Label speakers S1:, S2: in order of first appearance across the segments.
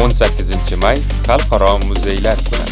S1: 18-may Xalqaro muzeylar kuni.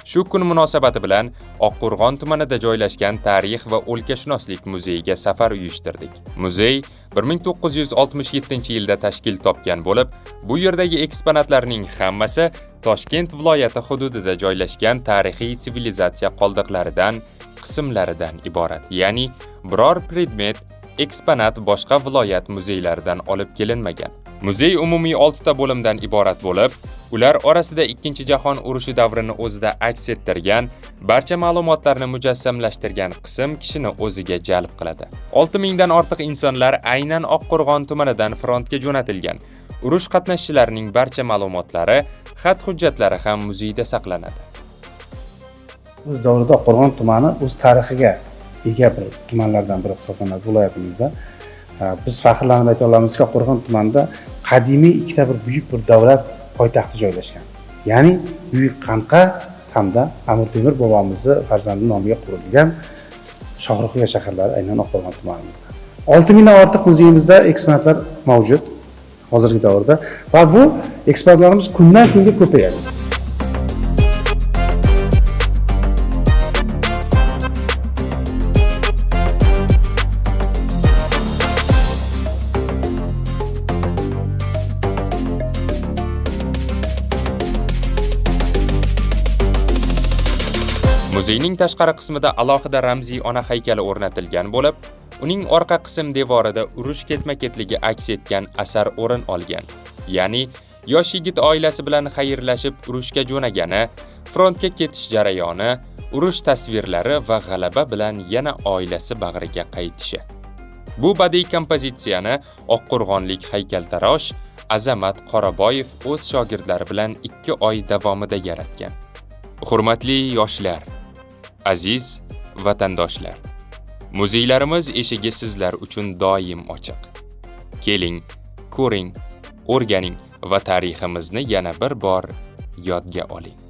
S1: Shu kun munosabati bilan Oqqo'rg'on tumanida joylashgan Tarix va o'lkashunoslik muzeyiga safar uyushtirdik. Muzey 1967-yilda tashkil topgan bo'lib, bu yerdagi eksponatlarning hammasi Toshkent viloyati hududida joylashgan tarixiy sivilizatsiya qoldiqlaridan, qismlaridan iborat. Ya'ni biror predmet, eksponat boshqa viloyat muzeylaridan olib kelinmagan. Muzey umumiy 6 ta bo'limdan iborat bo'lib, ular orasida 2-jahon urushi davrini o'zida aks ettirgan, barcha ma'lumotlarni mujassamlashtirgan qism kishini o'ziga jalb qiladi. 6000 dan ortiq insonlar aynan Oqqo'rg'on tumanidan frontga jo'natilgan. Urush qatnashchilarining barcha ma'lumotlari, xat-hujjatlari ham muzeyda saqlanadi.
S2: O'z davrida Oqqo'rg'on tumani o'z tarixiga ega bir tumanlardan biri hisoblanadi viloyatimizda. Biz faxrlanib ayta olamizki, Oqqo'rg'on tumanida qadimiy ikkita buyuk bir davlat poytaxti joylashgan. Ya'ni Buyuk Qanqa hamda Amir Temur bobomizni farzandi nomiga qurilgan Shohruxya shaharlari aynan Oqqo'rg'on tumanimizda. 6000 dan ortiq muzeyimizda eksponatlar mavjud hozirgi davrda va bu eksponatlarimiz kundan kunga ko'payadi.
S1: Muzeyning tashqari qismida alohida ramziy ona haykali o'rnatilgan bo'lib, uning orqa qism devorida urush ketma-ketligi aks etgan asar o'rin olgan. Ya'ni yosh yigit oilasi bilan xayrlashib urushga jo'nagani, frontga ketish jarayoni, urush tasvirlari va g'alaba bilan yana oilasi bag'riga qaytishi. Bu badiiy kompozitsiyani oqqo'rg'onlik haykaltarosh Azamat Qoraboyev o'z shogirdlari bilan 2 oy davomida yaratgan. Hurmatli yoshlar, aziz vatandoshlar, muzeylarimiz eshigi sizlar uchun doim ochiq. Keling, ko'ring, o'rganing va tariximizni yana bir bor yodga oling.